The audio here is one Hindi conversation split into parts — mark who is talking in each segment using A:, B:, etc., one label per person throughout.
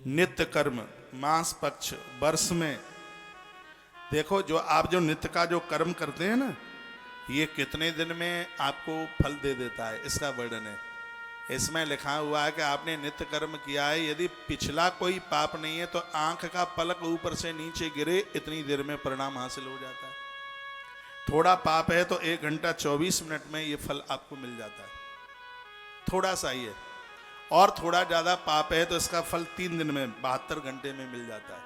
A: नित्य कर्म मास पक्ष वर्ष में, देखो जो नित्य का जो कर्म करते हैं ना, ये कितने दिन में आपको फल दे देता है, इसका वर्णन है। इसमें लिखा हुआ है कि आपने नित्य कर्म किया है, यदि पिछला कोई पाप नहीं है तो आंख का पलक ऊपर से नीचे गिरे इतनी देर में परिणाम हासिल हो जाता है। थोड़ा पाप है तो 1 घंटा 24 मिनट में ये फल आपको मिल जाता है, थोड़ा सा ही है। और थोड़ा ज्यादा पाप है तो इसका फल 3 दिन में 72 घंटे में मिल जाता है।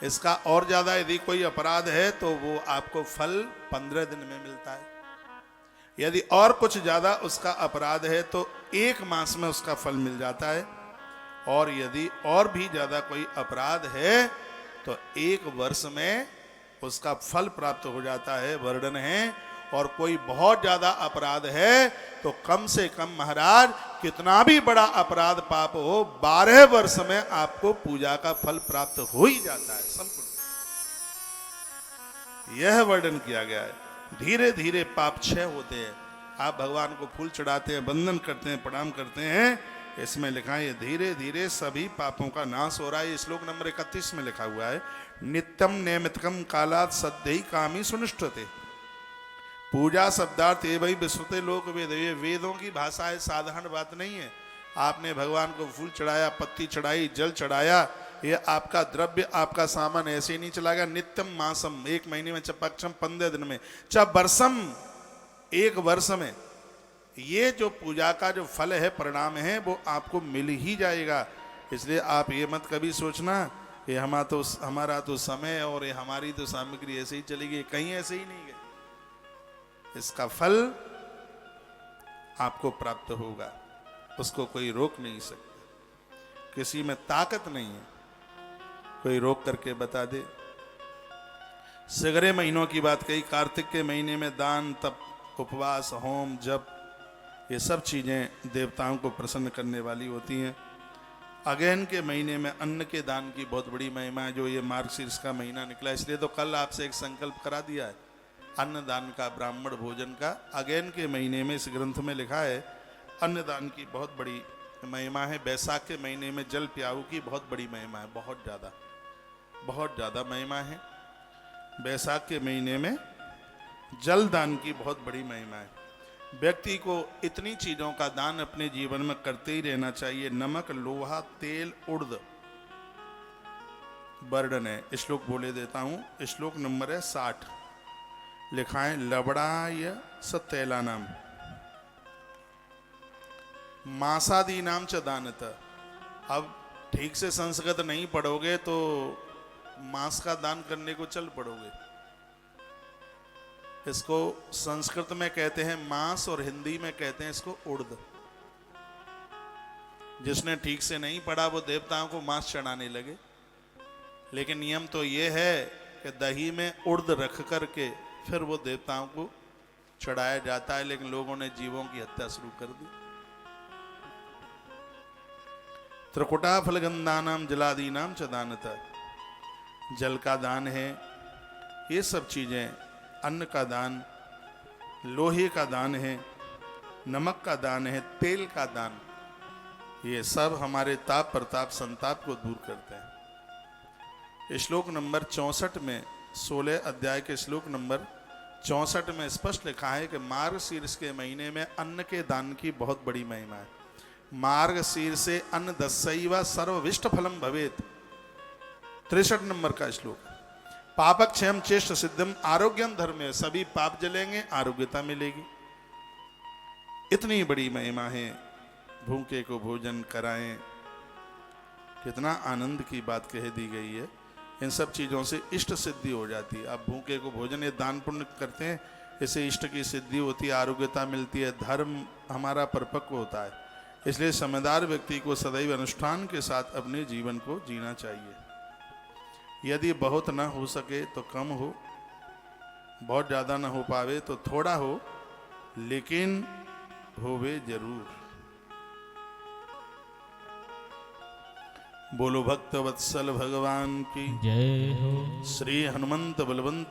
A: इसका और ज्यादा यदि कोई अपराध है तो वो आपको फल 15 दिन में मिलता है। यदि और कुछ ज्यादा उसका अपराध है तो 1 मास में उसका फल मिल जाता है। और यदि और भी ज्यादा कोई अपराध है तो 1 वर्ष में उसका फल प्राप्त हो जाता है, वर्णन है। और कोई बहुत ज्यादा अपराध है तो कम से कम महाराज कितना भी बड़ा अपराध पाप हो 12 वर्ष में आपको पूजा का फल प्राप्त हो ही जाता है संपूर्ण। यह वर्णन किया गया है। धीरे धीरे पाप क्षय होते हैं। आप भगवान को फूल चढ़ाते हैं, वंदन करते हैं, प्रणाम करते हैं, इसमें लिखा है धीरे धीरे सभी पापों का नाश हो रहा है। श्लोक नंबर 31 में लिखा हुआ है, नित्यम नैमित्तकम कालात् सद्यहि कामी सुनिष्ठते। पूजा शब्दार्थ ये भाई विश्रुते लोक वेद, ये वेदों की भाषा है, साधारण बात नहीं है। आपने भगवान को फूल चढ़ाया, पत्ती चढ़ाई, जल चढ़ाया, ये आपका द्रव्य, आपका सामान ऐसे ही नहीं चला गया। नित्यम मासम, 1 महीने में, पक्षम 15 दिन में, वर्षम 1 वर्ष में, ये जो पूजा का जो फल है, परिणाम है, वो आपको मिल ही जाएगा। इसलिए आप ये मत कभी सोचना कि हमारा तो समय और ये हमारी तो सामग्री ऐसे ही चलेगी, कहीं ऐसे ही नहीं गए। इसका फल आपको प्राप्त होगा, उसको कोई रोक नहीं सकता। किसी में ताकत नहीं है कोई रोक करके बता दे। सगरे महीनों की बात कही, कार्तिक के महीने में दान, तप, उपवास, होम, जप, ये सब चीजें देवताओं को प्रसन्न करने वाली होती हैं। अगहन के महीने में अन्न के दान की बहुत बड़ी महिमा है। जो ये मार्गशीर्ष का महीना निकला, इसलिए तो कल आपसे एक संकल्प करा दिया है अन्नदान का, ब्राह्मण भोजन का। अगहन के महीने में इस ग्रंथ में लिखा है अन्नदान की बहुत बड़ी महिमा है। बैसाख के महीने में जल प्याऊ की बहुत बड़ी महिमा है, बहुत ज़्यादा महिमा है। बैसाख के महीने में जल दान की बहुत बड़ी महिमा है। व्यक्ति को इतनी चीज़ों का दान अपने जीवन में करते ही रहना चाहिए। नमक, लोहा, तेल, उड़द, वर्णन है। श्लोक बोले देता हूँ। श्लोक नंबर है 60, लिखा है लवणाय सतैला नाम मासादी नाम च दानत। अब ठीक से संस्कृत नहीं पढ़ोगे तो मांस का दान करने को चल पड़ोगे। इसको संस्कृत में कहते हैं मांस और हिंदी में कहते हैं इसको उड़द। जिसने ठीक से नहीं पढ़ा वो देवताओं को मांस चढ़ाने लगे। लेकिन नियम तो ये है कि दही में उड़द रख करके फिर वो देवताओं को चढ़ाया जाता है। लेकिन लोगों ने जीवों की हत्या शुरू कर दी। त्रिकुटा फलगंधानाम जलादीनाम च दानता, जल का दान है। ये सब चीजें, अन्न का दान, लोहे का दान है, नमक का दान है, तेल का दान, ये सब हमारे ताप प्रताप संताप को दूर करते हैं। श्लोक नंबर 64 में, 16 अध्याय के श्लोक नंबर 64 में स्पष्ट लिखा है कि मार्गशीर्ष के महीने में अन्न के दान की बहुत बड़ी महिमा है। मार्गशीर्ष से अन्न दस्सैव सर्वविष्ट फलम भवेत, 63 नंबर का श्लोक। पापक क्षयम चेष्ट सिद्धम आरोग्यम धर्म है, सभी पाप जलेंगे, आरोग्यता मिलेगी। इतनी बड़ी महिमा है। भूखे को भोजन कराएं, कितना आनंद की बात कह दी गई है। इन सब चीज़ों से इष्ट सिद्धि हो जाती है। आप भूखे को भोजन, ये दान पुण्य करते हैं, इससे इष्ट की सिद्धि होती है, आरोग्यता मिलती है, धर्म हमारा परिपक्व होता है। इसलिए समझदार व्यक्ति को सदैव अनुष्ठान के साथ अपने जीवन को जीना चाहिए। यदि बहुत ना हो सके तो कम हो, बहुत ज़्यादा ना हो पावे तो थोड़ा हो, लेकिन होवे जरूर। बोलो भक्त वत्सल भगवान की
B: जय हो।
A: श्री हनुमंत बलवंत